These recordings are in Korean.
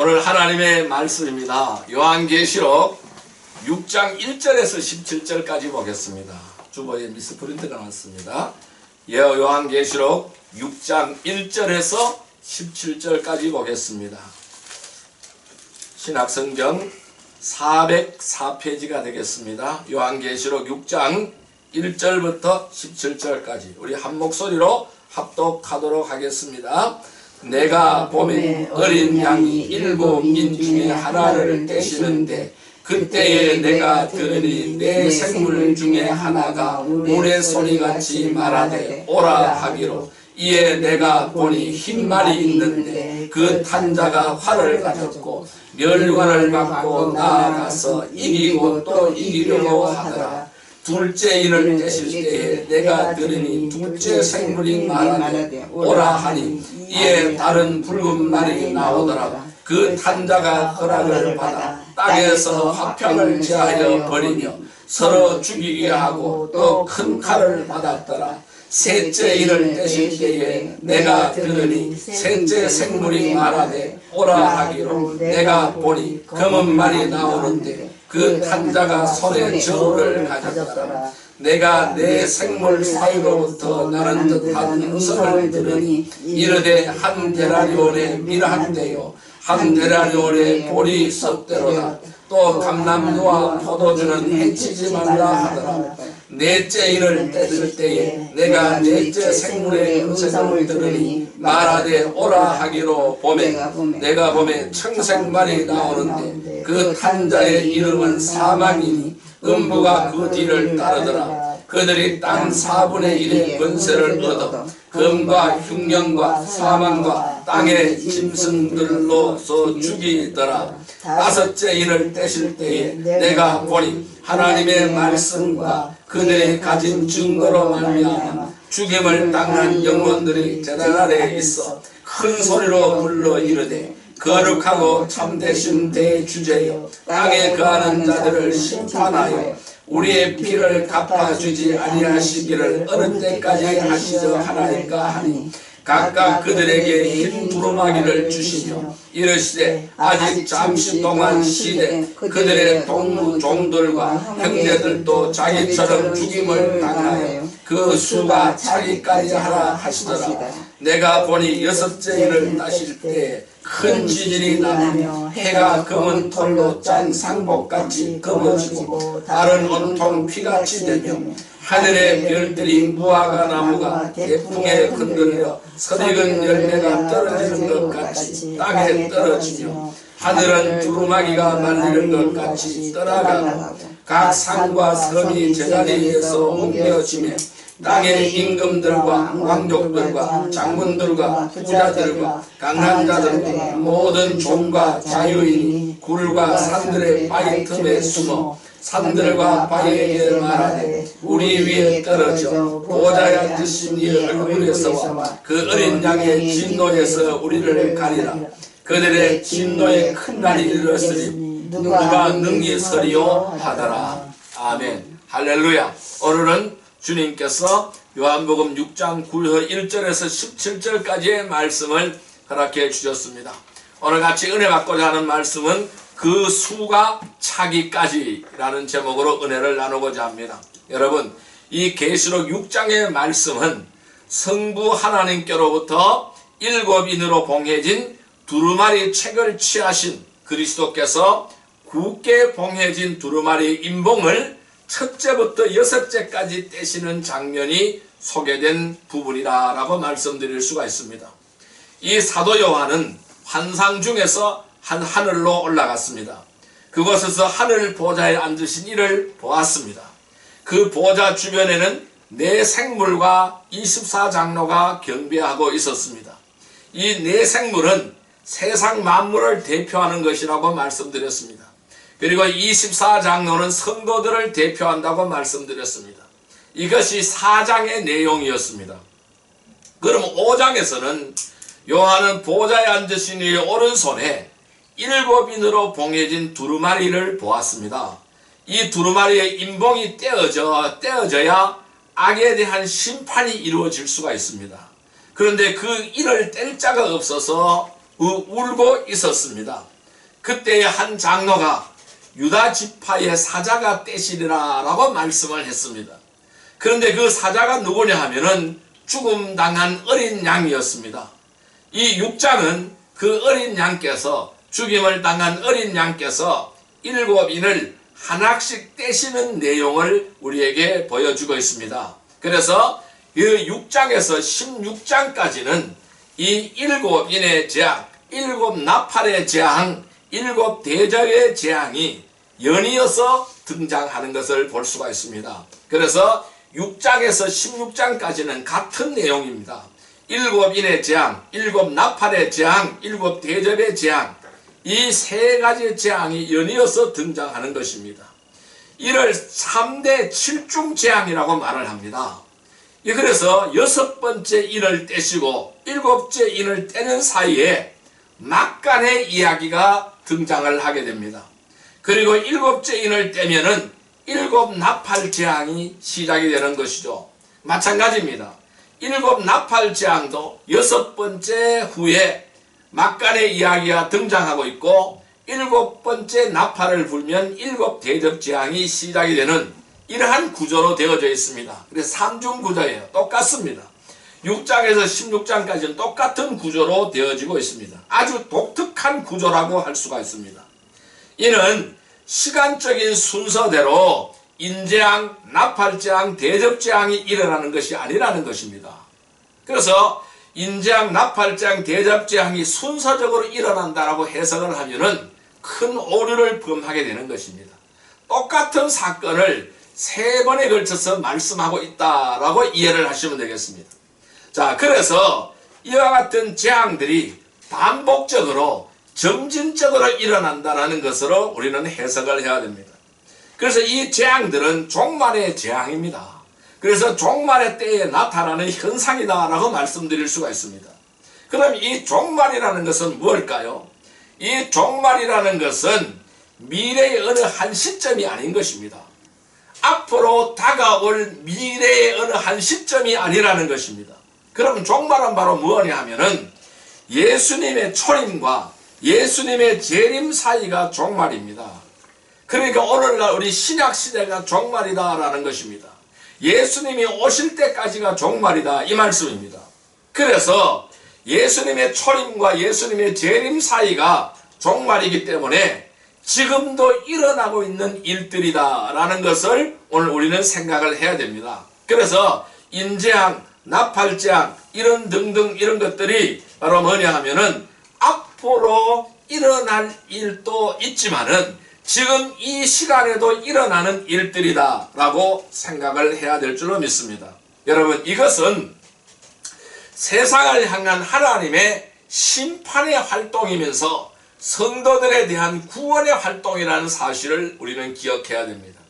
오늘 하나님의 말씀입니다. 요한계시록 6장 1절에서 17절까지 보겠습니다. 주보에 미스프린트가 나왔습니다. 요한계시록 6장 1절에서 17절까지 보겠습니다. 신약성경 404페이지가 되겠습니다. 요한계시록 6장 1절부터 17절까지 우리 한 목소리로 합독하도록 하겠습니다. 내가 봄에 어린 양이 7인 중에 하나를 떼시는데 그때에 내가 들으니 내 생물 중에 하나가 물의 소리같이 말하되 오라 하기로 이에 내가 보니 흰 말이 있는데 그 탄자가 활을 가졌고 멸관을 받고 나아가서 이기고 또 이기려고 하더라. 둘째 인을 떼실 때에 내가 들으니 둘째 생물이 말하되 오라 하니 이에 다른 붉은 말이 나오더라. 그 탄자가 허락을 받아 땅에서 화평을 제하여 버리며 서로 죽이게 하고 또 큰 칼을 받았더라. 셋째 인을 떼실 때에 내가 들으니 셋째 생물이 말하되 오라 하기로 내가 보니 검은 말이 나오는데 그 탄자가 손에 저울을 가졌더라. 내가 내 생물 사이로부터 나는 듯한 음성을 들으니 이르되 한 데나리온에 밀한데요 한 데나리온에 보리 섭대로다. 또 감람류와 포도주는 해치지 말라 하더라. 넷째 인을 떼을 때에 내가 넷째 생물의 음성을 들으니 말하되 오라 하기로 내가 봄에 청생말이 나오는데 그 탄자의 이름은 사망이니 음부가 그 뒤를 따르더라. 그들이 땅 4분의 1의 권세를 얻어 금과 흉년과 사망과 땅의 짐승들로서 죽이더라. 다섯째 인을 떼실 때에 내가 보니 하나님의 말씀과 그들이 가진 증거로 말미암아 죽임을 당한 영혼들이 제단 아래에 있어 큰 소리로 불러 이르되 거룩하고 참되신 대주제여 땅에 거하는 자들을 심판하여 우리의 피를 갚아주지 아니하시기를 어느 때까지 하시려 하나이까 하니 각각 그들에게 흰 두루마기를 주시며 이르시되 아직 잠시 동안 쉬되 그들의 종들과 형제들도 자기처럼 죽임을 당하여 그 수가 차기까지 하라 하시더라. 내가 보니 여섯째 인을 따실 때 큰 지진이 나며 해가 검은 털로 짠 상복같이 검어지고 달은 온통 피같이 되며 하늘의 별들이 무화과 나무가 대풍에 흔들려 설익은 열매가 떨어지는 것 같이 땅에 떨어지며 하늘은 두루마기가 말리는 것 같이 떠나가고 각 산과 섬이 제자리에서 옮겨지며 땅의 임금들과 왕족들과 장군들과 부자들과 강한 자들과 모든 종과 자유인이 굴과 산들의 바위 틈에 숨어 산들과 바위에게 말하되 우리 위에 떨어져 보좌에 앉으신 이의 얼굴에서와 그 어린 양의 진노에서 우리를 가리라. 그들의 진노의 큰 날이 이르렀으니 누가 능히 서리요 하더라. 아멘. 할렐루야. 오늘은 주님께서 요한복음 6장 9절 1절에서 17절까지의 말씀을 허락해 주셨습니다. 오늘 같이 은혜 받고자 하는 말씀은 그 수가 차기까지 라는 제목으로 은혜를 나누고자 합니다. 여러분, 이 계시록 6장의 말씀은 성부 하나님께로부터 7인으로 봉해진 두루마리 책을 취하신 그리스도께서 굳게 봉해진 두루마리 인봉을 첫째부터 6째까지 떼시는 장면이 소개된 부분이다 라고 말씀드릴 수가 있습니다. 이 사도 요한은 환상 중에서 한 하늘로 올라갔습니다. 그곳에서 하늘 보좌에 앉으신 이를 보았습니다. 그 보좌 주변에는 네 생물과 24장로가 경배하고 있었습니다. 이 네 생물은 세상 만물을 대표하는 것이라고 말씀드렸습니다. 그리고 24장로는 성도들을 대표한다고 말씀드렸습니다. 이것이 4장의 내용이었습니다. 그럼 5장에서는 요한은 보좌에 앉으신 이의 오른손에 7인으로 봉해진 두루마리를 보았습니다. 이 두루마리의 인봉이 떼어져야 악에 대한 심판이 이루어질 수가 있습니다. 그런데 그 인을 뗄 자가 없어서 울고 있었습니다. 그때의 한 장로가 유다 지파의 사자가 떼시리라 라고 말씀을 했습니다. 그런데 그 사자가 누구냐 하면은 죽음 당한 어린 양이었습니다. 이 6장은 그 어린 양께서, 죽임을 당한 어린 양께서 7인을 하나씩 떼시는 내용을 우리에게 보여주고 있습니다. 그래서 그 6장에서 16장까지는 이 7인의 재앙, 7 나팔의 재앙, 7 대접의 재앙이 연이어서 등장하는 것을 볼 수가 있습니다. 그래서 6장에서 16장까지는 같은 내용입니다. 7인의 재앙, 7 나팔의 재앙, 7 대접의 재앙, 이 3가지 재앙이 연이어서 등장하는 것입니다. 이를 3대 7중 재앙이라고 말을 합니다. 그래서 6번째 인을 떼시고 7째 인을 떼는 사이에 막간의 이야기가 등장을 하게 됩니다. 그리고 7째 인을 떼면은 7 나팔 재앙이 시작이 되는 것이죠. 마찬가지입니다. 7 나팔 재앙도 6번째 후에 막간의 이야기가 등장하고 있고 7번째 나팔을 불면 7 대접 재앙이 시작이 되는 이러한 구조로 되어져 있습니다. 그래서 3중 구조예요. 똑같습니다. 6장에서 16장까지는 똑같은 구조로 되어지고 있습니다. 아주 독특한 구조라고 할 수가 있습니다. 이는 시간적인 순서대로 인재앙, 나팔재앙, 대접재앙이 일어나는 것이 아니라는 것입니다. 그래서 인재앙, 나팔재앙, 대접재앙이 순서적으로 일어난다라고 해석을 하면은 큰 오류를 범하게 되는 것입니다. 똑같은 사건을 3번에 걸쳐서 말씀하고 있다라고 이해를 하시면 되겠습니다. 자, 그래서 이와 같은 재앙들이 반복적으로 점진적으로 일어난다는 것으로 우리는 해석을 해야 됩니다. 그래서 이 재앙들은 종말의 재앙입니다. 그래서 종말의 때에 나타나는 현상이다라고 말씀드릴 수가 있습니다. 그럼 이 종말이라는 것은 무엇일까요? 이 종말이라는 것은 미래의 어느 한 시점이 아닌 것입니다. 앞으로 다가올 미래의 어느 한 시점이 아니라는 것입니다. 그럼 종말은 바로 무엇이냐 하면은 예수님의 초림과 예수님의 재림 사이가 종말입니다. 그러니까 오늘날 우리 신약시대가 종말이다라는 것입니다. 예수님이 오실 때까지가 종말이다 이 말씀입니다. 그래서 예수님의 초림과 예수님의 재림 사이가 종말이기 때문에 지금도 일어나고 있는 일들이다 라는 것을 오늘 우리는 생각을 해야 됩니다. 그래서 인재앙, 나팔재앙 이런 등등 이런 것들이 바로 뭐냐 하면은 앞으로 일어날 일도 있지만은 지금 이 시간에도 일어나는 일들이다 라고 생각을 해야 될 줄로 믿습니다. 여러분, 이것은 세상을 향한 하나님의 심판의 활동이면서 성도들에 대한 구원의 활동이라는 사실을 우리는 기억해야 됩니다.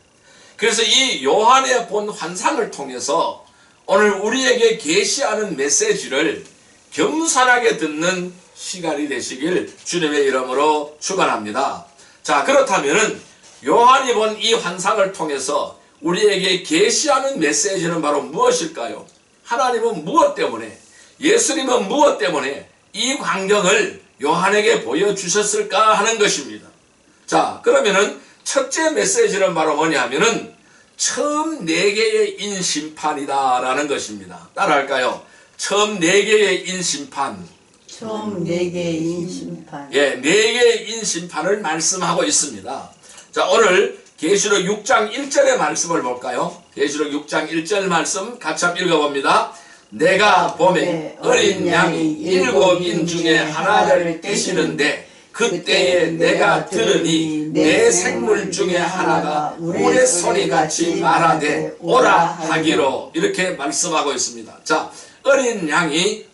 그래서 이 요한의 본 환상을 통해서 오늘 우리에게 계시하는 메시지를 겸손하게 듣는 시간이 되시길 주님의 이름으로 축원합니다. 자, 그렇다면은 요한이 본 이 환상을 통해서 우리에게 계시하는 메시지는 바로 무엇일까요? 하나님은 무엇 때문에, 예수님은 무엇 때문에 이 광경을 요한에게 보여주셨을까 하는 것입니다. 자, 그러면은 첫째 메시지는 바로 뭐냐 하면은 처음 4개의 인심판이다 라는 것입니다. 따라할까요? 처음 4개의 인심판. 처음 4개의 인심판. 예, 4개의 인심판을 말씀하고 있습니다. 자, 오늘 계시록 6장 1절의 말씀을 볼까요? 계시록 6장 1절 말씀 같이 한번 읽어봅니다. 내가 봄에 어린 양이 7인 중에 하나를 떼시는데 그때에 내가 들으니 내 생물 중에 하나가 우레 소리같이 말하되 오라 하기로 이렇게 말씀하고 있습니다. 자, 어린 양이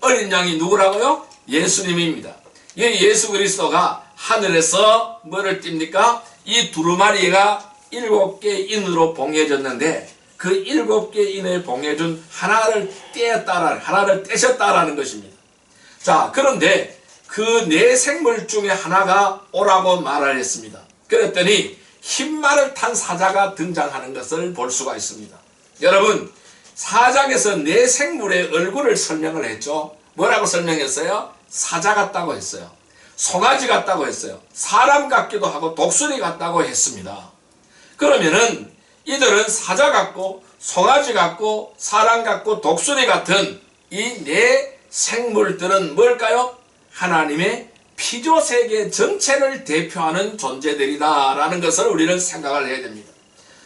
누구라고요? 예수님입니다. 이 예수 그리스도가 하늘에서 뭐를 띱니까? 이 두루마리가 7개 인으로 봉해졌는데 그 7개 인을 봉해준 하나를 떼셨다라는 것입니다. 자, 그런데 그 네 생물 중에 하나가 오라고 말을 했습니다. 그랬더니 흰말을 탄 사자가 등장하는 것을 볼 수가 있습니다. 여러분, 4장에서 네 생물의 얼굴을 설명을 했죠. 뭐라고 설명했어요? 사자 같다고 했어요. 송아지 같다고 했어요. 사람 같기도 하고 독수리 같다고 했습니다. 그러면은 이들은 사자 같고 송아지 같고 사람 같고 독수리 같은 이 네 생물들은 뭘까요? 하나님의 피조세계 전체를 대표하는 존재들이다 라는 것을 우리는 생각을 해야 됩니다.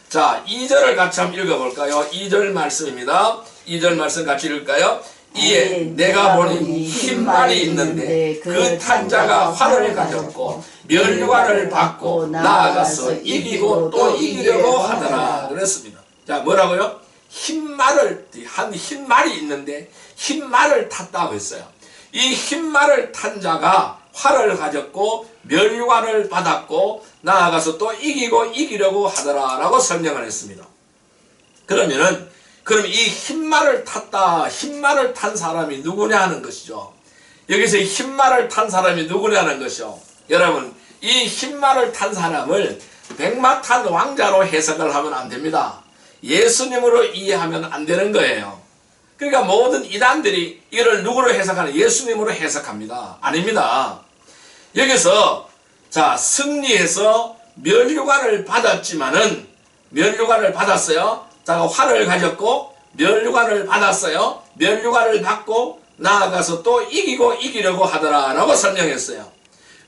자, 2절을 같이 한번 읽어볼까요? 2절 말씀입니다. 2절 말씀 같이 읽을까요? 이에 내가 보니 흰말이 있는데 그 탄자가 활을 가졌고 면류관을 받고 나아가서 이기고 또 이기려고 하더라 그랬습니다. 자, 뭐라고요? 흰말이 있는데 흰말을 탔다고 했어요. 이 흰말을 탄 자가 활을 가졌고 면류관을 받았고 나아가서 또 이기고 이기려고 하더라 라고 설명을 했습니다. 그럼 이 흰말을 탄 사람이 누구냐 하는 것이죠. 여기서 이 흰말을 탄 사람이 누구냐 하는 것이죠. 여러분, 이 흰말을 탄 사람을 백마탄 왕자로 해석을 하면 안 됩니다. 예수님으로 이해하면 안 되는 거예요. 그러니까 모든 이단들이 이를 누구로 해석하는? 예수님으로 해석합니다. 아닙니다. 여기서 자, 승리해서 면류관을 받았지만은 면류관을 받았어요. 자, 활을 가졌고 면류관을 받았어요. 면류관을 받고 나아가서 또 이기고 이기려고 하더라 라고 설명했어요.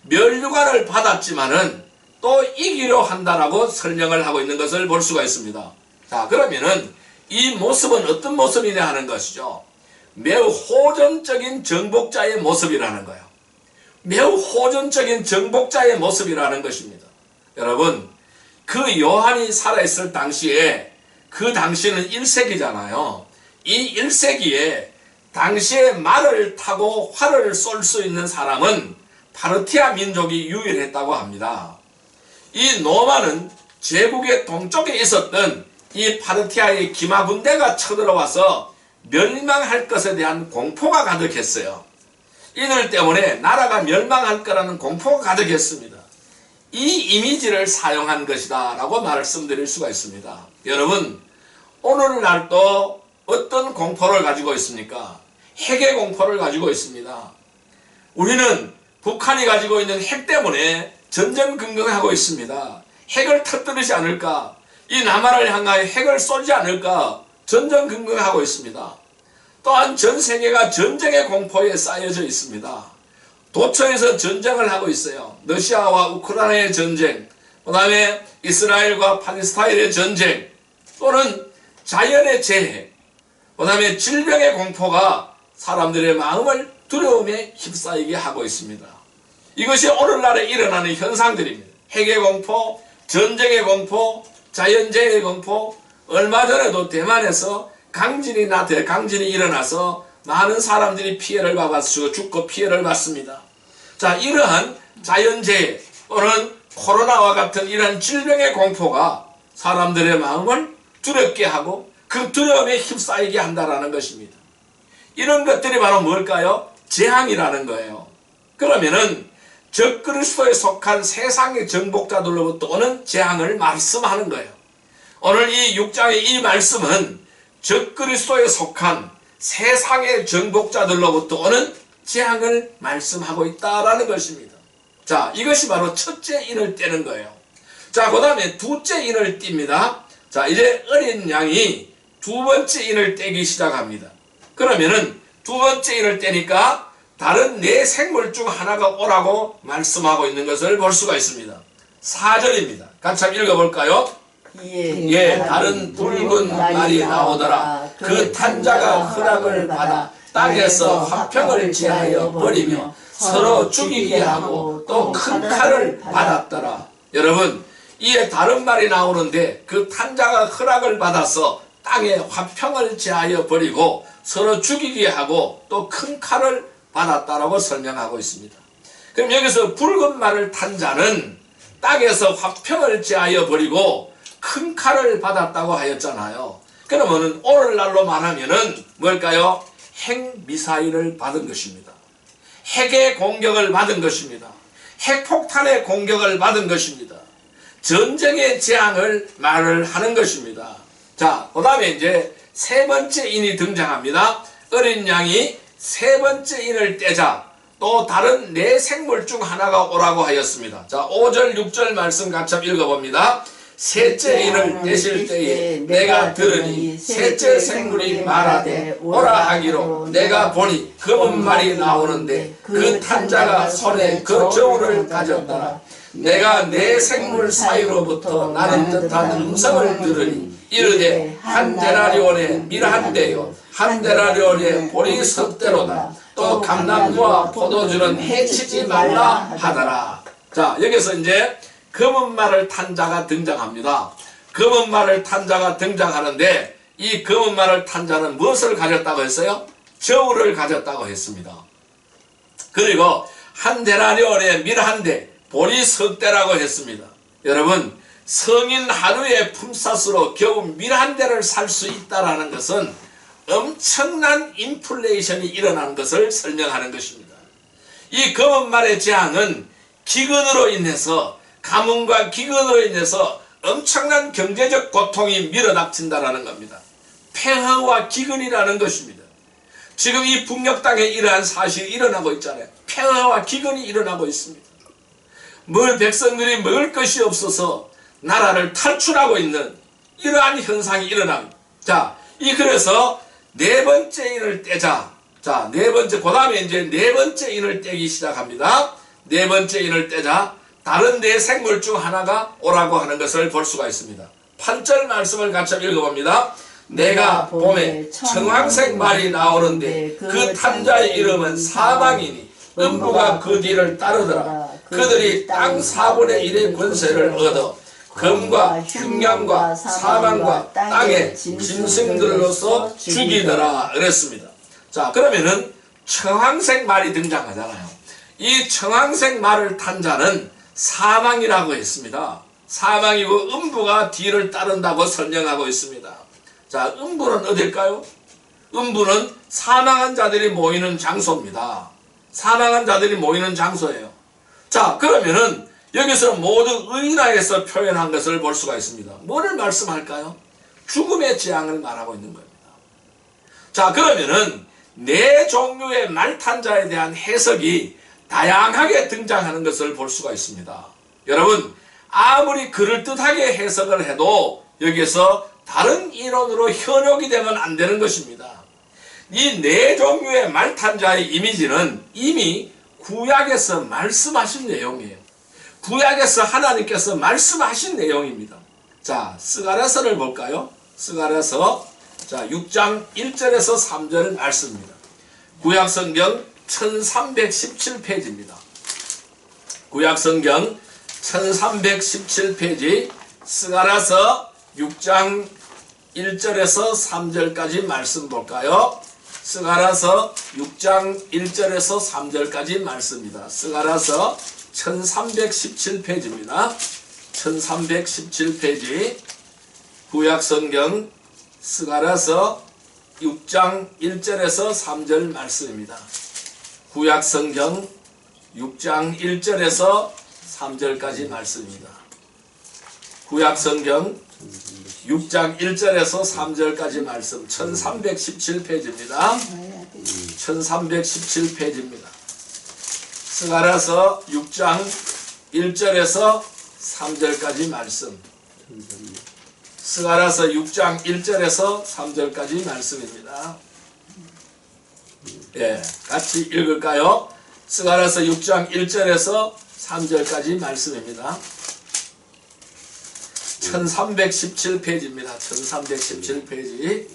면류관을 받았지만은 또 이기려 한다라고 설명을 하고 있는 것을 볼 수가 있습니다. 자, 그러면은 이 모습은 어떤 모습이냐 하는 것이죠. 매우 호전적인 정복자의 모습이라는 거예요. 매우 호전적인 정복자의 모습이라는 것입니다. 여러분, 그 요한이 살아있을 당시에, 그 당시는 1세기잖아요. 이 1세기에 당시에 말을 타고 활을 쏠 수 있는 사람은 파르티아 민족이 유일했다고 합니다. 이 노마는 제국의 동쪽에 있었던 이 파르티아의 기마 군대가 쳐들어와서 멸망할 것에 대한 공포가 가득했어요. 이들 때문에 나라가 멸망할 거라는 공포가 가득했습니다. 이 이미지를 사용한 것이다 라고 말씀드릴 수가 있습니다. 여러분, 오늘날도 어떤 공포를 가지고 있습니까? 핵의 공포를 가지고 있습니다. 우리는 북한이 가지고 있는 핵 때문에 전전긍긍하고 있습니다. 핵을 터뜨리지 않을까? 이 남한을 향하여 핵을 쏘지 않을까? 전전긍긍하고 있습니다. 또한 전 세계가 전쟁의 공포에 쌓여져 있습니다. 도처에서 전쟁을 하고 있어요. 러시아와 우크라이나의 전쟁, 그 다음에 이스라엘과 팔레스타인의 전쟁, 또는 자연의 재해, 그 다음에 질병의 공포가 사람들의 마음을 두려움에 휩싸이게 하고 있습니다. 이것이 오늘날에 일어나는 현상들입니다. 핵의 공포, 전쟁의 공포, 자연재해의 공포, 얼마 전에도 대만에서 강진이 일어나서 많은 사람들이 피해를 받았고 죽고 피해를 받습니다. 자, 이러한 자연재해 또는 코로나와 같은 이러한 질병의 공포가 사람들의 마음을 두렵게 하고 그 두려움에 휩싸이게 한다는 것입니다. 이런 것들이 바로 뭘까요? 재앙이라는 거예요. 그러면은 적그리스도에 속한 세상의 정복자들로부터 오는 재앙을 말씀하는 거예요. 오늘 이 6장의 이 말씀은 적그리스도에 속한 세상의 정복자들로부터 오는 재앙을 말씀하고 있다라는 것입니다. 자, 이것이 바로 첫째 인을 떼는 거예요. 자, 그 다음에 두째 인을 띱니다. 자, 이제 어린 양이 두 번째 인을 떼기 시작합니다. 그러면은 두 번째 인을 떼니까 다른 네 생물 중 하나가 오라고 말씀하고 있는 것을 볼 수가 있습니다. 4절입니다. 같이 한번 읽어볼까요? 예, 다른 붉은 말이 나오더라. 그 탄자가 허락을 받아 땅에서 화평을 제하여 버리며 서로 죽이게 하고 또 큰 칼을 받았더라. 여러분, 이에 다른 말이 나오는데 그 탄자가 허락을 받아서 땅에 화평을 제하여 버리고 서로 죽이게 하고 또 큰 칼을 받았다라고 설명하고 있습니다. 그럼 여기서 붉은 말을 탄 자는 땅에서 화평을 제하여 버리고 큰 칼을 받았다고 하였잖아요. 그러면 오늘날로 말하면은 뭘까요? 핵미사일을 받은 것입니다. 핵의 공격을 받은 것입니다. 핵폭탄의 공격을 받은 것입니다. 전쟁의 재앙을 말을 하는 것입니다. 자, 그 다음에 이제 세 번째 인이 등장합니다. 어린 양이 세 번째 인을 떼자 또 다른 네 생물 중 하나가 오라고 하였습니다. 자, 5절 6절 말씀 같이 한번 읽어봅니다. 셋째 인을 떼실 때에 내가 들으니 셋째 생물이 말하되 오라 하기로 내가 보니 검은 말이 나오는데 그 탄자가 손에 그 저울을 가졌더라. 내가 네 생물 사이로부터 나는 듯한 음성을 들으니 이르되 한 데나리온에 밀 한 대요 한 데나리온에 보리 석 대로다. 또 감람과 포도주는 해치지 말라 하더라. 자, 여기서 이제 검은 말을 탄 자가 등장합니다. 검은 말을 탄 자가 등장하는데 이 검은 말을 탄 자는 무엇을 가졌다고 했어요? 저울을 가졌다고 했습니다. 그리고 한 데나리온에 밀 한 대, 보리 석 대라고 했습니다. 여러분, 성인 하루의 품삯으로 겨우 밀 한 대를 살 수 있다는 것은 엄청난 인플레이션이 일어나는 것을 설명하는 것입니다. 이 검은 말의 재앙은 기근으로 인해서, 가뭄과 기근으로 인해서 엄청난 경제적 고통이 밀어닥친다라는 겁니다. 폐허와 기근이라는 것입니다. 지금 이 북녘 땅에 이러한 사실이 일어나고 있잖아요. 폐허와 기근이 일어나고 있습니다. 백성들이 먹을 것이 없어서 나라를 탈출하고 있는 이러한 현상이 일어납니다. 자, 그래서 네 번째 인을 떼자. 자, 네 번째, 그 다음에 이제 네 번째 인을 떼기 시작합니다. 네 번째 인을 떼자. 다른 네 생물 중 하나가 오라고 하는 것을 볼 수가 있습니다. 8절 말씀을 같이 읽어봅니다. 내가 봄에 청황색 말이 나오는데 그 탄자의 이름은 사망이니 음부가 그 뒤를 따르더라. 그들이 땅 4분의 1의 권세를 얻어 검과 흉년과 사망과 땅의 짐승들로서 죽이더라 그랬습니다. 자, 그러면은 청황색 말이 등장하잖아요. 이 청황색 말을 탄 자는 사망이라고 했습니다. 사망이고 음부가 뒤를 따른다고 설명하고 있습니다. 자, 음부는 어딜까요? 음부는 사망한 자들이 모이는 장소입니다. 사망한 자들이 모이는 장소예요. 자, 그러면은 여기서 모두 의인하에서 표현한 것을 볼 수가 있습니다. 뭐를 말씀할까요? 죽음의 재앙을 말하고 있는 겁니다. 자, 그러면은 네 종류의 말탄자에 대한 해석이 다양하게 등장하는 것을 볼 수가 있습니다. 여러분, 아무리 그럴듯하게 해석을 해도 여기서 다른 이론으로 현혹이 되면 안 되는 것입니다. 이 네 종류의 말탄자의 이미지는 이미 구약에서 말씀하신 내용이에요. 구약에서 하나님께서 말씀하신 내용입니다. 자, 스가랴서를 볼까요? 스가랴서, 자, 6장 1절에서 3절 말씀입니다. 구약성경 1317페이지입니다. 구약성경 1317페이지 스가랴서 6장 1절에서 3절까지 말씀 볼까요? 스가랴서 6장 1절에서 3절까지 말씀입니다. 스가랴서 1317페이지입니다. 1317페이지 구약성경 스가랴서 6장 1절에서 3절 말씀입니다. 구약성경 6장 1절에서 3절까지 말씀입니다. 구약성경 6장 1절에서 3절까지 말씀 1317페이지입니다. 1317페이지입니다. 스가랴서 6장 1절에서 3절까지 말씀 스가랴서 6장 1절에서 3절까지 말씀입니다. 예, 같이 읽을까요? 스가랴서 6장 1절에서 3절까지 말씀입니다. 1317페이지입니다. 1317페이지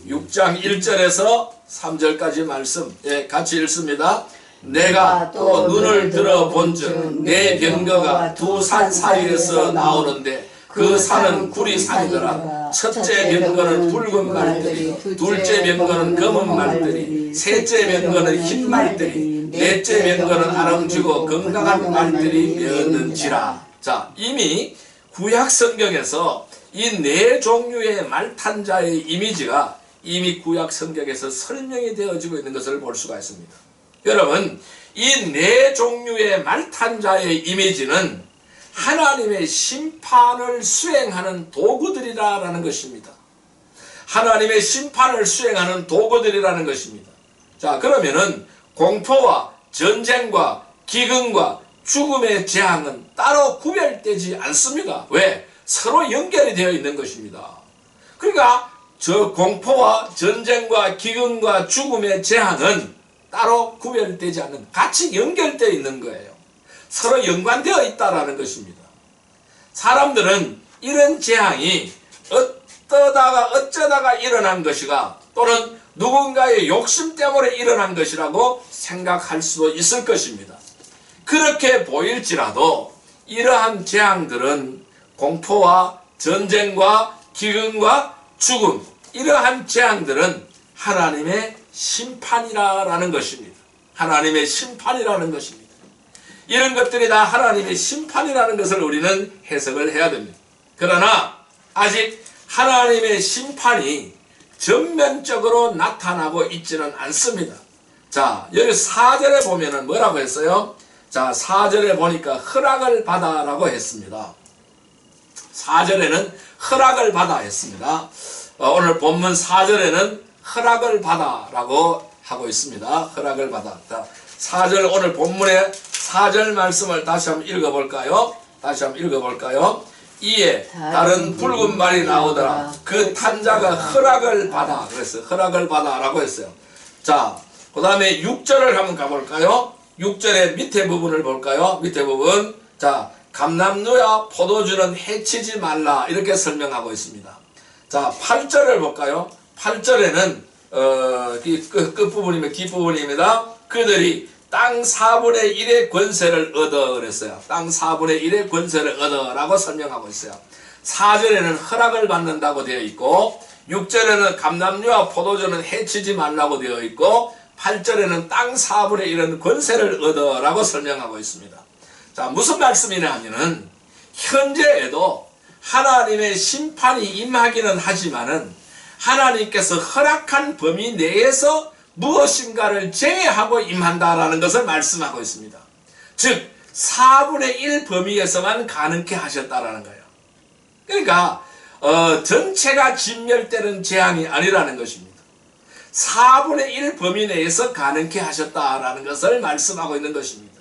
6장 1절에서 3절까지 말씀, 예, 같이 읽습니다. 내가 또 눈을 들어 본즉 내 병거가 두 산 사이에서 나오는데 그 산은 구리산이더라. 첫째 병거는 붉은 말들이, 둘째 병거는 검은 말들이, 셋째 병거는 흰 말들이, 넷째 병거는 아름지고 건강한 말들이 메었는지라. 자, 이미 구약 성경에서 이 네 종류의 말탄자의 이미지가 이미 구약 성경에서 설명이 되어지고 있는 것을 볼 수가 있습니다. 여러분, 이 네 종류의 말탄자의 이미지는 하나님의 심판을 수행하는 도구들이라는 것입니다. 하나님의 심판을 수행하는 도구들이라는 것입니다. 자, 그러면은 공포와 전쟁과 기근과 죽음의 재앙은 따로 구별되지 않습니다. 왜? 서로 연결이 되어 있는 것입니다. 그러니까 저 공포와 전쟁과 기근과 죽음의 재앙은 따로 구별되지 않는, 같이 연결되어 있는 거예요. 서로 연관되어 있다라는 것입니다. 사람들은 이런 재앙이 어쩌다가 일어난 것이가, 또는 누군가의 욕심 때문에 일어난 것이라고 생각할 수도 있을 것입니다. 그렇게 보일지라도 이러한 재앙들은 공포와 전쟁과 기근과 죽음, 이러한 재앙들은 하나님의 심판이라는 것입니다. 하나님의 심판이라는 것입니다. 이런 것들이 다 하나님의 심판이라는 것을 우리는 해석을 해야 됩니다. 그러나 아직 하나님의 심판이 전면적으로 나타나고 있지는 않습니다. 자, 여기 4절에 보면은 뭐라고 했어요? 자, 4절에 보니까 허락을 받아라고 했습니다. 4절에는 허락을 받아 했습니다. 오늘 본문 4절에는 허락을 받아라고 하고 있습니다. 허락을 받았다. 4절, 오늘 본문의 4절 말씀을 다시 한번 읽어볼까요? 이에 다른 붉은 말이 나오더라. 그 탄자가 허락을 받아. 그랬어요. 허락을 받아라고 했어요. 자, 그 다음에 6절을 한번 가볼까요? 6절의 밑에 부분을 볼까요? 밑에 부분. 자, 감람류야 포도주는 해치지 말라. 이렇게 설명하고 있습니다. 자, 8절을 볼까요? 8절에는 끝부분이면 뒷부분입니다. 그들이 땅 4분의 1의 권세를 얻어 그랬어요. 땅 4분의 1의 권세를 얻어라고 설명하고 있어요. 4절에는 허락을 받는다고 되어 있고, 6절에는 감람류와 포도주는 해치지 말라고 되어 있고, 8절에는 땅 4분의 1은 권세를 얻어라고 설명하고 있습니다. 자, 무슨 말씀이냐 하면은 현재에도 하나님의 심판이 임하기는 하지만은 하나님께서 허락한 범위 내에서 무엇인가를 제외하고 임한다라는 것을 말씀하고 있습니다. 즉 4분의 1 범위에서만 가능케 하셨다라는 거예요. 그러니까 전체가 진멸되는 재앙이 아니라는 것입니다. 4분의 1 범위 내에서 가능케 하셨다라는 것을 말씀하고 있는 것입니다.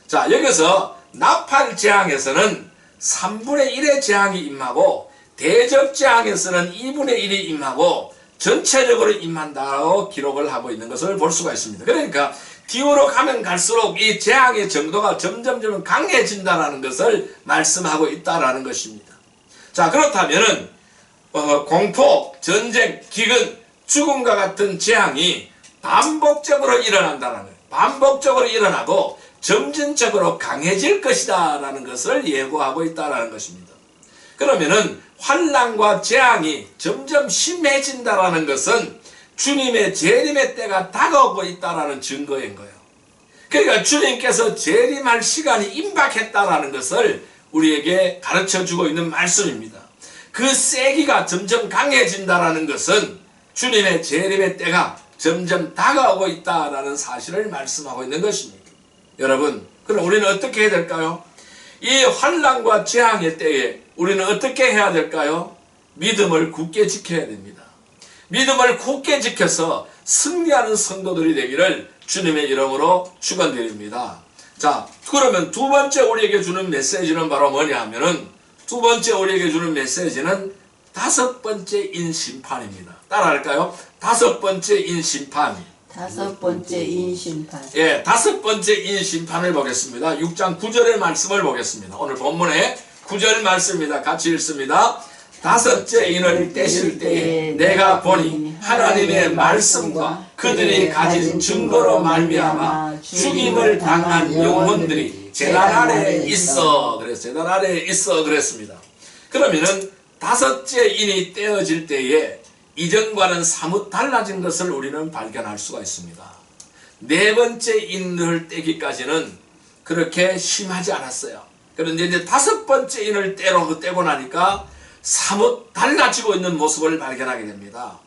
자, 여기서 나팔 재앙에서는 3분의 1의 재앙이 임하고, 대접 재앙에서는 2분의 1이 임하고 전체적으로 임한다고 기록을 하고 있는 것을 볼 수가 있습니다. 그러니까 뒤로 가면 갈수록 이 재앙의 정도가 점점 강해진다는 것을 말씀하고 있다는 것입니다. 자, 그렇다면은 공포, 전쟁, 기근, 죽음과 같은 재앙이 반복적으로 일어난다는 거예요. 반복적으로 일어나고 점진적으로 강해질 것이다 라는 것을 예고하고 있다는 것입니다. 그러면은 환난과 재앙이 점점 심해진다라는 것은 주님의 재림의 때가 다가오고 있다라는 증거인 거예요. 그러니까 주님께서 재림할 시간이 임박했다라는 것을 우리에게 가르쳐주고 있는 말씀입니다. 그 세기가 점점 강해진다라는 것은 주님의 재림의 때가 점점 다가오고 있다라는 사실을 말씀하고 있는 것입니다. 여러분, 그럼 우리는 어떻게 해야 될까요? 이 환난과 재앙의 때에 우리는 어떻게 해야 될까요? 믿음을 굳게 지켜야 됩니다. 믿음을 굳게 지켜서 승리하는 성도들이 되기를 주님의 이름으로 축원드립니다. 자, 그러면 두 번째 우리에게 주는 메시지는 바로 뭐냐 하면은, 두 번째 우리에게 주는 메시지는 다섯 번째인 심판입니다. 따라할까요? 다섯 번째인 심판. 다섯 번째 인심판. 예, 다섯 번째 인심판을 보겠습니다. 6장 9절의 말씀을 보겠습니다. 오늘 본문의 9절 말씀입니다. 같이 읽습니다. 다섯째 인을 떼실 때에 내가 보니 하나님의 말씀과 그들이 가진 증거로 말미암아 죽임을 당한 영혼들이 제단 아래에 있어. 그래서 제단 아래에 있어 그랬습니다. 그러면은 다섯째 인이 떼어질 때에 이전과는 사뭇 달라진 것을 우리는 발견할 수가 있습니다. 네 번째 인을 떼기까지는 그렇게 심하지 않았어요. 그런데 이제 다섯 번째 인을 떼고 나니까 사뭇 달라지고 있는 모습을 발견하게 됩니다.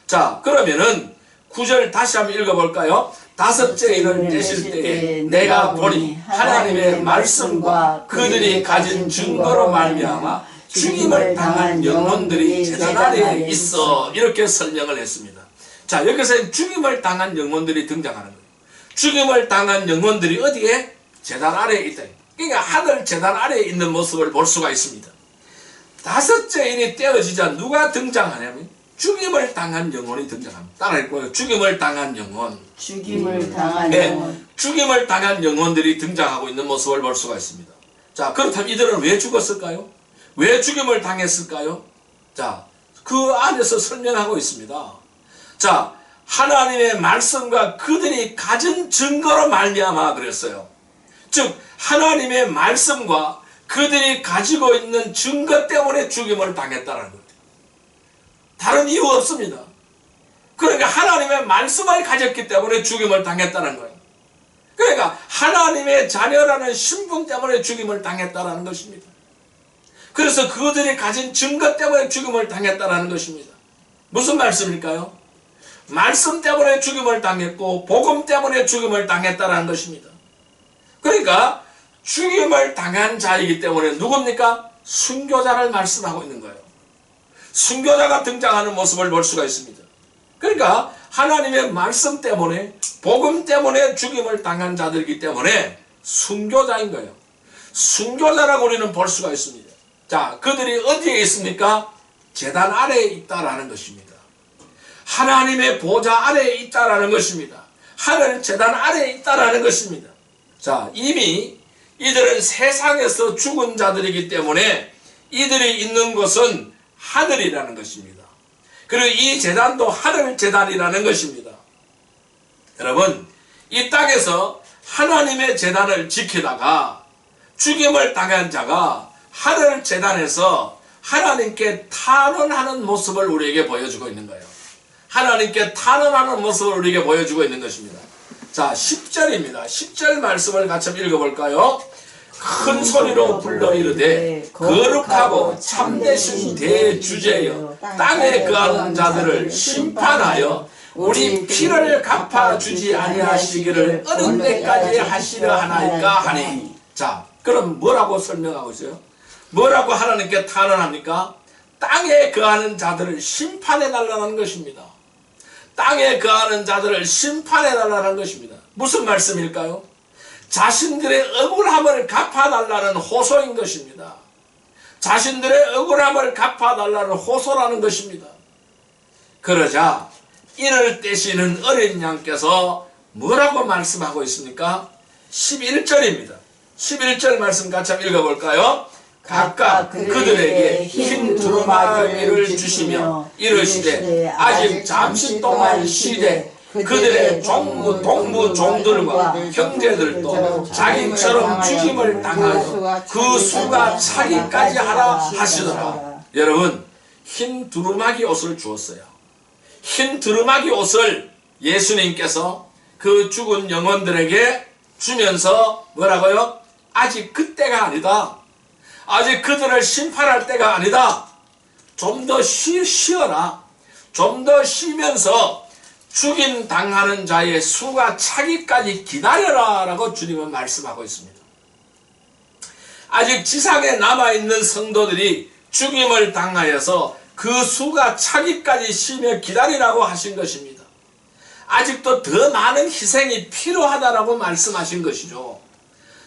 자, 그러면은 9절 다시 한번 읽어볼까요? 다섯째 인을 떼실 때에 내가 보니 하나님의 말씀과 그들이 가진 증거로 말미암아 죽임을 당한 영혼들이 제단 아래에 있어. 이렇게 설명을 했습니다. 자, 여기서 죽임을 당한 영혼들이 등장하는 거예요. 죽임을 당한 영혼들이 어디에? 제단 아래에 있다. 그러니까 하늘 제단 아래에 있는 모습을 볼 수가 있습니다. 다섯째 인이 떼어지자 누가 등장하냐면 죽임을 당한 영혼이 등장합니다. 따라 읽고요. 죽임을 당한 영혼. 죽임을 당한 네, 영혼. 죽임을 당한 영혼들이 등장하고 있는 모습을 볼 수가 있습니다. 자, 그렇다면 이들은 왜 죽었을까요? 왜 죽임을 당했을까요? 자, 그 안에서 설명하고 있습니다. 자, 하나님의 말씀과 그들이 가진 증거로 말미암아 그랬어요. 즉 하나님의 말씀과 그들이 가지고 있는 증거 때문에 죽임을 당했다는 거예요. 다른 이유 없습니다. 그러니까 하나님의 말씀을 가졌기 때문에 죽임을 당했다는 거예요. 그러니까 하나님의 자녀라는 신분 때문에 죽임을 당했다는 것입니다. 그래서 그들이 가진 증거 때문에 죽임을 당했다는 것입니다. 무슨 말씀일까요? 말씀 때문에 죽임을 당했고 복음 때문에 죽임을 당했다는 것입니다. 그러니까 죽임을 당한 자이기 때문에 누굽니까? 순교자를 말씀하고 있는 거예요. 순교자가 등장하는 모습을 볼 수가 있습니다. 그러니까 하나님의 말씀 때문에 복음 때문에 죽임을 당한 자들이기 때문에 순교자인 거예요. 순교자라고 우리는 볼 수가 있습니다. 자, 그들이 어디에 있습니까? 제단 아래에 있다라는 것입니다. 하나님의 보좌 아래에 있다라는 것입니다. 하늘 제단 아래에 있다라는 것입니다. 자, 이미 이들은 세상에서 죽은 자들이기 때문에 이들이 있는 곳은 하늘이라는 것입니다. 그리고 이 제단도 하늘 제단이라는 것입니다. 여러분, 이 땅에서 하나님의 제단을 지키다가 죽임을 당한 자가 하늘 제단에서 하나님께 탄원하는 모습을 우리에게 보여주고 있는 거예요. 하나님께 탄원하는 모습을 우리에게 보여주고 있는 것입니다. 자, 10절입니다. 10절 말씀을 같이 읽어볼까요? 큰 소리로 불러 이르되 거룩하고 참되신 대주제여 땅에 거하는 자들을 심판하여 우리 피를 갚아주지 아니하시기를 어느 때까지 하시려 하나이까 하니. 자, 그럼 뭐라고 설명하고 있어요? 뭐라고 하나님께 탄원합니까? 땅에 거하는 자들을 심판해달라는 것입니다. 땅에 거하는 자들을 심판해달라는 것입니다. 무슨 말씀일까요? 자신들의 억울함을 갚아달라는 호소인 것입니다. 자신들의 억울함을 갚아달라는 호소라는 것입니다. 그러자 인을 떼시는 어린 양께서 뭐라고 말씀하고 있습니까? 11절입니다. 11절 말씀 같이 한번 읽어볼까요? 각각 그들에게 흰 두루마기를 주시며 이르시되 아직 잠시 동안 쉬되 그들의 동무 종들과 형제들도 자기처럼 죽임을 당하여 그 수가 차기까지 하라 하시더라. 여러분, 흰 두루마기 옷을 주었어요. 흰 두루마기 옷을 예수님께서 그 죽은 영혼들에게 주면서 뭐라고요? 아직 그때가 아니다. 아직 그들을 심판할 때가 아니다. 좀 더 쉬어라. 좀 더 쉬면서 죽임 당하는 자의 수가 차기까지 기다려라 라고 주님은 말씀하고 있습니다. 아직 지상에 남아있는 성도들이 죽임을 당하여서 그 수가 차기까지 쉬며 기다리라고 하신 것입니다. 아직도 더 많은 희생이 필요하다라고 말씀하신 것이죠.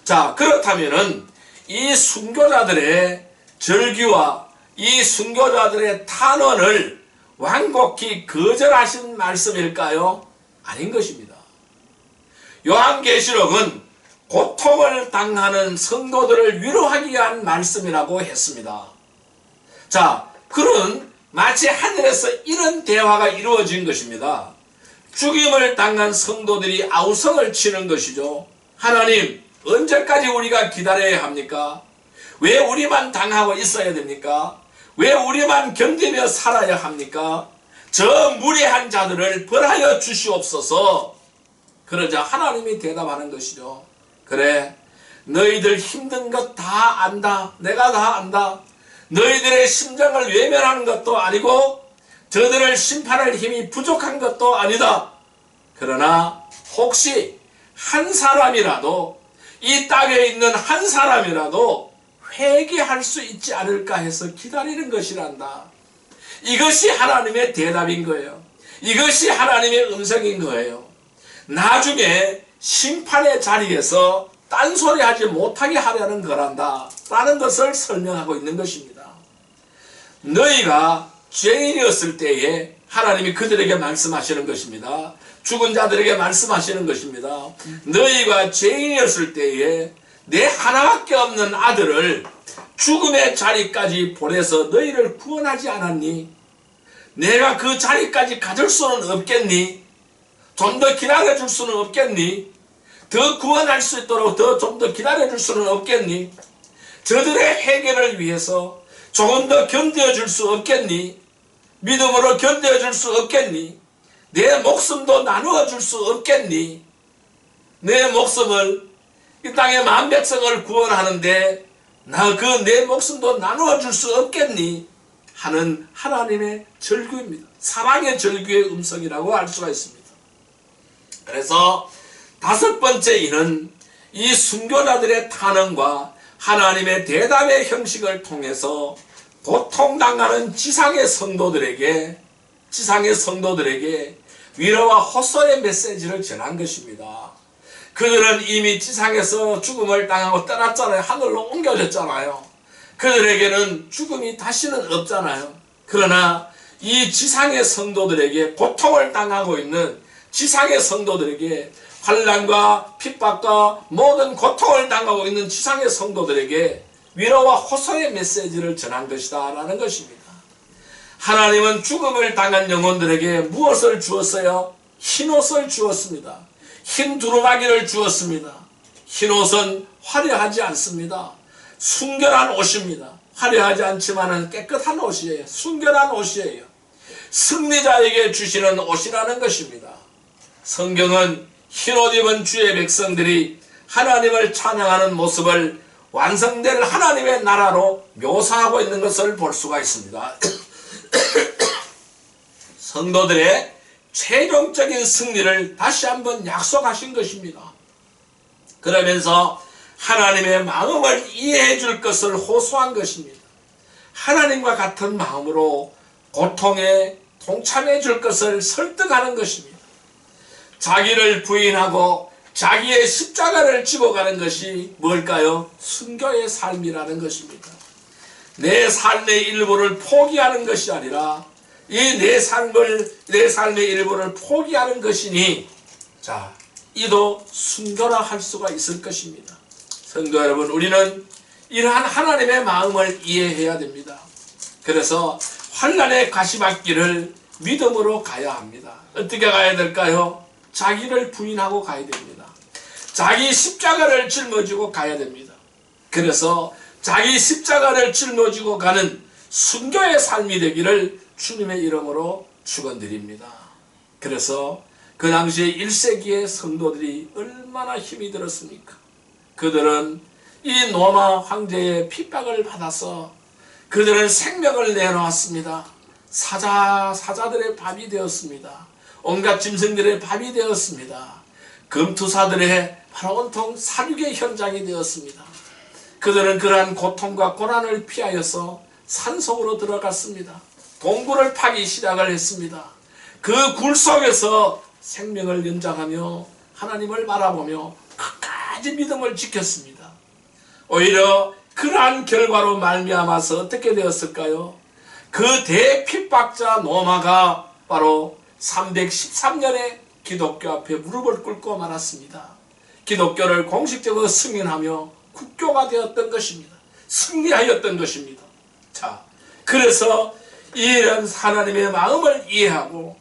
자, 그렇다면은 이 순교자들의 절규와 이 순교자들의 탄원을 완곡히 거절하신 말씀일까요? 아닌 것입니다. 요한계시록은 고통을 당하는 성도들을 위로하기 위한 말씀이라고 했습니다. 자, 그런 마치 하늘에서 이런 대화가 이루어진 것입니다. 죽임을 당한 성도들이 아우성을 치는 것이죠. 하나님, 언제까지 우리가 기다려야 합니까? 왜 우리만 당하고 있어야 됩니까? 왜 우리만 견디며 살아야 합니까? 저 무례한 자들을 벌하여 주시옵소서. 그러자 하나님이 대답하는 것이죠. 그래, 너희들 힘든 것 다 안다. 내가 다 안다. 너희들의 심정을 외면하는 것도 아니고 저들을 심판할 힘이 부족한 것도 아니다. 그러나 혹시 한 사람이라도, 이 땅에 있는 한 사람이라도 회개할 수 있지 않을까 해서 기다리는 것이란다. 이것이 하나님의 대답인 거예요. 이것이 하나님의 음성인 거예요. 나중에 심판의 자리에서 딴소리하지 못하게 하려는 거란다 라는 것을 설명하고 있는 것입니다. 너희가 죄인이었을 때에 하나님이 그들에게 말씀하시는 것입니다. 죽은 자들에게 말씀하시는 것입니다. 너희가 죄인이었을 때에 내 하나밖에 없는 아들을 죽음의 자리까지 보내서 너희를 구원하지 않았니? 내가 그 자리까지 가질 수는 없겠니? 좀 더 기다려줄 수는 없겠니? 더 구원할 수 있도록 좀 더 기다려줄 수는 없겠니? 저들의 해결을 위해서 조금 더 견뎌줄 수 없겠니? 믿음으로 견뎌줄 수 없겠니? 내 목숨도 나누어 줄 수 없겠니? 내 목숨을 이 땅의 만백성을 구원하는데 나 그 내 목숨도 나누어 줄 수 없겠니? 하는 하나님의 절규입니다. 사랑의 절규의 음성이라고 할 수가 있습니다. 그래서 다섯 번째 이는 이 순교자들의 탄원과 하나님의 대답의 형식을 통해서 고통당하는 지상의 성도들에게 위로와 호소의 메시지를 전한 것입니다. 그들은 이미 지상에서 죽음을 당하고 떠났잖아요. 하늘로 옮겨졌잖아요. 그들에게는 죽음이 다시는 없잖아요. 그러나 이 지상의 성도들에게, 고통을 당하고 있는 지상의 성도들에게, 환난과 핍박과 모든 고통을 당하고 있는 지상의 성도들에게 위로와 호소의 메시지를 전한 것이다 라는 것입니다. 하나님은 죽음을 당한 영혼들에게 무엇을 주었어요? 흰옷을 주었습니다. 흰 두루마기를 주었습니다. 흰옷은 화려하지 않습니다. 순결한 옷입니다. 화려하지 않지만 깨끗한 옷이에요. 순결한 옷이에요. 승리자에게 주시는 옷이라는 것입니다. 성경은 흰옷 입은 주의 백성들이 하나님을 찬양하는 모습을 완성될 하나님의 나라로 묘사하고 있는 것을 볼 수가 있습니다. 성도들의 최종적인 승리를 다시 한번 약속하신 것입니다. 그러면서 하나님의 마음을 이해해 줄 것을 호소한 것입니다. 하나님과 같은 마음으로 고통에 동참해 줄 것을 설득하는 것입니다. 자기를 부인하고 자기의 십자가를 지고 가는 것이 뭘까요? 순교의 삶이라는 것입니다. 내 삶의 일부를 포기하는 것이 아니라 이 내 삶의 일부를 포기하는 것이니, 자, 이도 순교라 할 수가 있을 것입니다. 성도 여러분, 우리는 이러한 하나님의 마음을 이해해야 됩니다. 그래서 환난의 가시밭길을 믿음으로 가야 합니다. 어떻게 가야 될까요? 자기를 부인하고 가야 됩니다. 자기 십자가를 짊어지고 가야 됩니다. 그래서 자기 십자가를 짊어지고 가는 순교의 삶이 되기를 주님의 이름으로 축원드립니다. 그래서 그 당시에 1세기의 성도들이 얼마나 힘이 들었습니까? 그들은 이 로마 황제의 핍박을 받아서 그들은 생명을 내놓았습니다. 사자들의 밥이 되었습니다. 온갖 짐승들의 밥이 되었습니다. 금투사들의 바로 온통 사륙의 현장이 되었습니다. 그들은 그러한 고통과 고난을 피하여서 산속으로 들어갔습니다. 동굴을 파기 시작을 했습니다. 그 굴 속에서 생명을 연장하며 하나님을 바라보며 끝까지 믿음을 지켰습니다. 오히려 그러한 결과로 말미암아서 어떻게 되었을까요? 그 대핍박자 로마가 바로 313년에 기독교 앞에 무릎을 꿇고 말았습니다. 기독교를 공식적으로 승인하며 국교가 되었던 것입니다. 승리하였던 것입니다. 자, 그래서 이런 하나님의 마음을 이해하고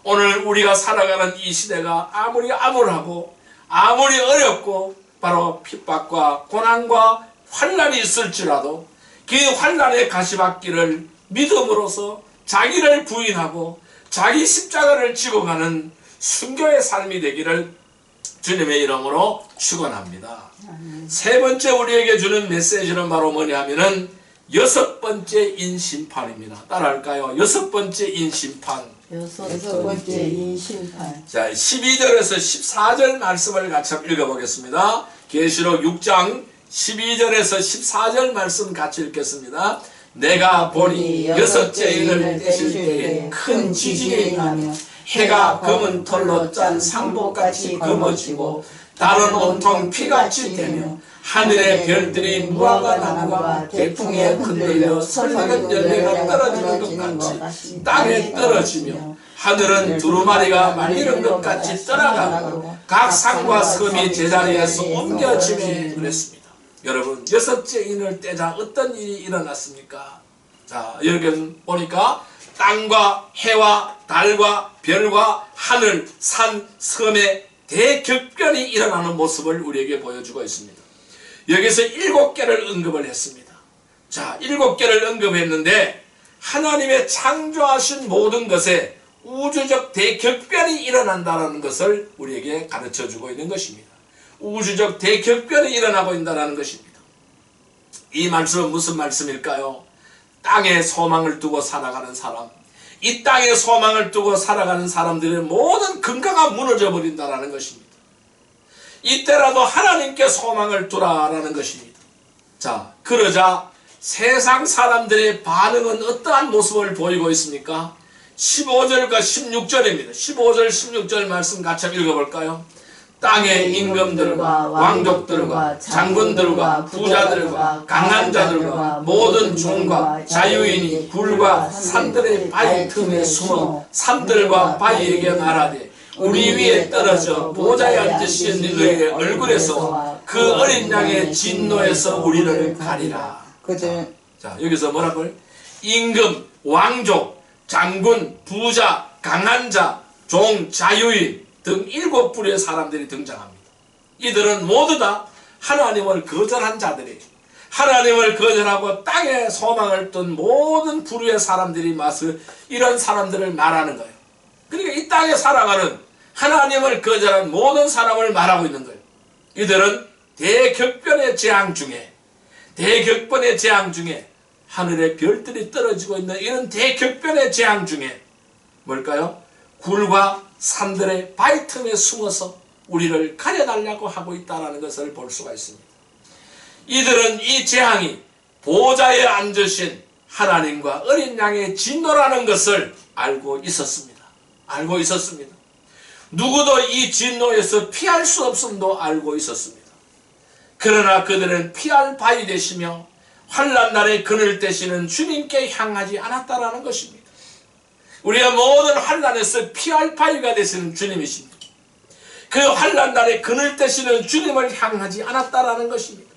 오늘 우리가 살아가는 이 시대가 아무리 암울하고 아무리 어렵고 바로 핍박과 고난과 환난이 있을지라도 그 환난의 가시밭길을 믿음으로써 자기를 부인하고 자기 십자가를 지고 가는 순교의 삶이 되기를 주님의 이름으로 축원합니다. 세 번째 우리에게 주는 메시지는 바로 뭐냐면은 여섯 번째 인심판입니다. 따라할까요? 여섯 번째 인심판. 여섯 번째 인심판. 자, 12절에서 14절 말씀을 같이 읽어보겠습니다. 계시록 6장 12절에서 14절 말씀 같이 읽겠습니다. 내가 보니 여섯째 인을 떼실 때에 큰 지진이 나며 해가 검은 털로 짠 상복같이 검어지고 달은 온통 피같이 되며 하늘의 별들이 무화과 나무가 대풍에 흔들려 설익은 열매가 떨어지는 것 같이 땅에 떨어지며 하늘은 두루마리가 말리는 것 같이 떠나가고 각 산과 섬이 제자리에서 옮겨지며 그랬습니다. 여러분, 여섯째 인을 떼자 어떤 일이 일어났습니까? 자, 여기 보니까 땅과 해와 달과 별과 하늘, 산, 섬의 대격변이 일어나는 모습을 우리에게 보여주고 있습니다. 여기서 7개를 언급을 했습니다. 자, 7개를 언급했는데 하나님의 창조하신 모든 것에 우주적 대격변이 일어난다는 것을 우리에게 가르쳐주고 있는 것입니다. 우주적 대격변이 일어나고 있다는 것입니다. 이 말씀은 무슨 말씀일까요? 땅에 소망을 두고 살아가는 사람, 이 땅에 소망을 두고 살아가는 사람들의 모든 근거가 무너져 버린다는 것입니다. 이때라도 하나님께 소망을 두라라는 것입니다. 자, 그러자 세상 사람들의 반응은 어떠한 모습을 보이고 있습니까? 15절과 16절입니다. 15절, 16절 말씀 같이 읽어볼까요? 땅의 임금들과 왕족들과 장군들과 부자들과 강한 자들과 모든 종과 자유인이 굴과 산들의 바위 틈에 숨어 산들과 바위에게 말하되 우리 위에 떨어져 보좌에 앉으신 이의 얼굴에서 그 어린 양의 진노에서 우리를 가리라. 자, 여기서 뭐라고요? 임금, 왕족, 장군, 부자, 강한 자, 종, 자유인 등 7부류의 사람들이 등장합니다. 이들은 모두 다 하나님을 거절한 자들이에요. 하나님을 거절하고 땅에 소망을 둔 모든 부류의 사람들이 이런 사람들을 말하는 거예요. 그러니까 이 땅에 살아가는 하나님을 거절한 모든 사람을 말하고 있는 거예요. 이들은 대격변의 재앙 중에 하늘의 별들이 떨어지고 있는 이런 대격변의 재앙 중에 뭘까요? 굴과 산들의 바위 틈에 숨어서 우리를 가려달라고 하고 있다는 것을 볼 수가 있습니다. 이들은 이 재앙이 보좌에 앉으신 하나님과 어린 양의 진노라는 것을 알고 있었습니다. 누구도 이 진노에서 피할 수 없음도 알고 있었습니다. 그러나 그들은 피할 바위 되시며 환난날에 그늘 되시는 주님께 향하지 않았다라는 것입니다. 우리가 모든 환난에서 피할 바위가 되시는 주님이십니다. 그 환난날에 그늘 되시는 주님을 향하지 않았다라는 것입니다.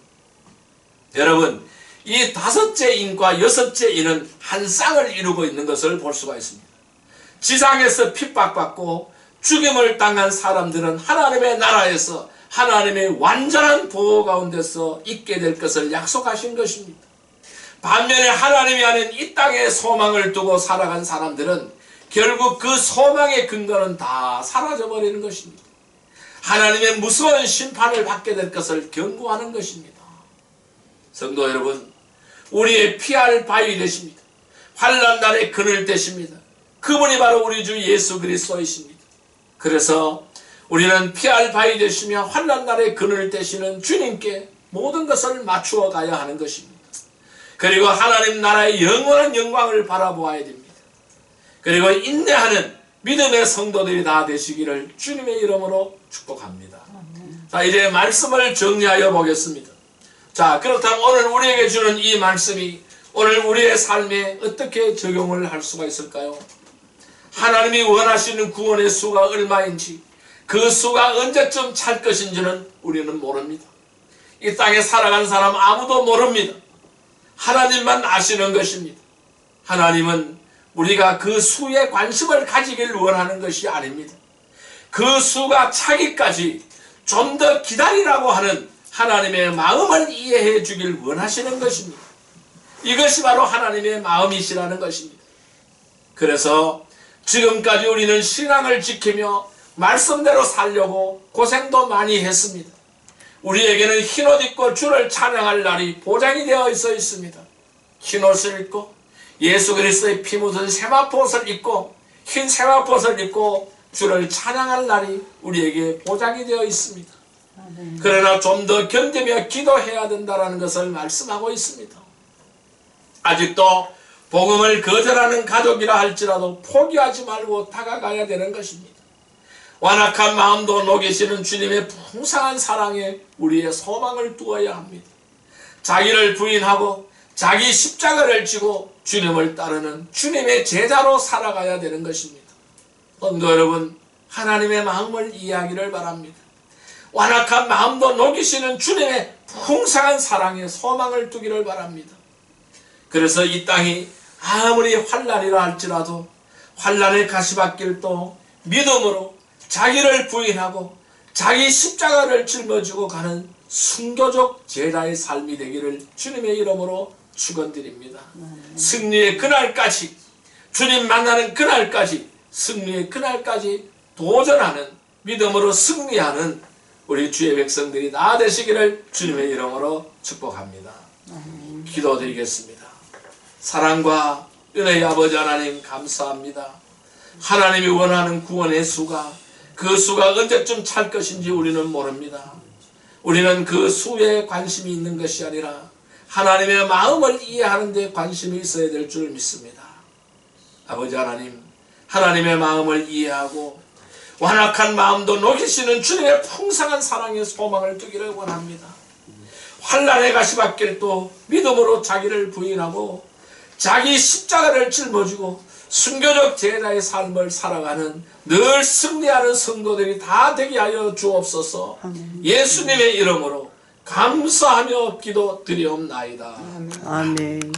여러분, 이 5째 인과 6째 인은 한 쌍을 이루고 있는 것을 볼 수가 있습니다. 지상에서 핍박받고 죽임을 당한 사람들은 하나님의 나라에서 하나님의 완전한 보호 가운데서 있게 될 것을 약속하신 것입니다. 반면에 하나님이 아닌 이 땅에 소망을 두고 살아간 사람들은 결국 그 소망의 근거는 다 사라져버리는 것입니다. 하나님의 무서운 심판을 받게 될 것을 경고하는 것입니다. 성도 여러분, 우리의 피할 바위 되십니다. 환난 날의 그늘 되십니다. 그분이 바로 우리 주 예수 그리스도이십니다. 그래서 우리는 피할 바위 되시며 환난 날의 그늘 되시는 주님께 모든 것을 맞추어 가야 하는 것입니다. 그리고 하나님 나라의 영원한 영광을 바라보아야 됩니다. 그리고 인내하는 믿음의 성도들이 다 되시기를 주님의 이름으로 축복합니다. 자, 이제 말씀을 정리하여 보겠습니다. 자, 그렇다면 오늘 우리에게 주는 이 말씀이 오늘 우리의 삶에 어떻게 적용을 할 수가 있을까요? 하나님이 원하시는 구원의 수가 얼마인지, 그 수가 언제쯤 찰 것인지는 우리는 모릅니다. 이 땅에 살아간 사람 아무도 모릅니다. 하나님만 아시는 것입니다. 하나님은 우리가 그 수에 관심을 가지길 원하는 것이 아닙니다. 그 수가 차기까지 좀 더 기다리라고 하는 하나님의 마음을 이해해 주길 원하시는 것입니다. 이것이 바로 하나님의 마음이시라는 것입니다. 그래서 지금까지 우리는 신앙을 지키며 말씀대로 살려고 고생도 많이 했습니다. 우리에게는 흰옷 입고 주를 찬양할 날이 보장이 되어 있습니다. 흰옷을 입고 예수 그리스도의 피 묻은 세마포옷을 입고 흰 세마포옷을 입고 주를 찬양할 날이 우리에게 보장이 되어 있습니다. 그러나 좀 더 견디며 기도해야 된다는 것을 말씀하고 있습니다. 아직도 복음을 거절하는 가족이라 할지라도 포기하지 말고 다가가야 되는 것입니다. 완악한 마음도 녹이시는 주님의 풍성한 사랑에 우리의 소망을 두어야 합니다. 자기를 부인하고 자기 십자가를 지고 주님을 따르는 주님의 제자로 살아가야 되는 것입니다. 성도 여러분, 하나님의 마음을 이해하기를 바랍니다. 완악한 마음도 녹이시는 주님의 풍성한 사랑에 소망을 두기를 바랍니다. 그래서 이 땅이 아무리 환난이라 할지라도 환난의 가시밭길도 믿음으로 자기를 부인하고 자기 십자가를 짊어지고 가는 순교적 제자의 삶이 되기를 주님의 이름으로 축원드립니다. 승리의 그날까지, 주님 만나는 그날까지, 승리의 그날까지 도전하는, 믿음으로 승리하는 우리 주의 백성들이 다 되시기를 주님의 이름으로 축복합니다. 기도드리겠습니다. 사랑과 은혜의 아버지 하나님, 감사합니다. 하나님이 원하는 구원의 수가, 그 수가 언제쯤 찰 것인지 우리는 모릅니다. 우리는 그 수에 관심이 있는 것이 아니라 하나님의 마음을 이해하는 데 관심이 있어야 될 줄 믿습니다. 아버지 하나님, 하나님의 마음을 이해하고 완악한 마음도 녹이시는 주님의 풍성한 사랑의 소망을 두기를 원합니다. 환난의 가시밭길도 믿음으로 자기를 부인하고 자기 십자가를 짊어지고 순교적 제자의 삶을 살아가는 늘 승리하는 성도들이 다 되게 하여 주옵소서. 예수님의 이름으로 감사하며 기도드리옵나이다. 아멘.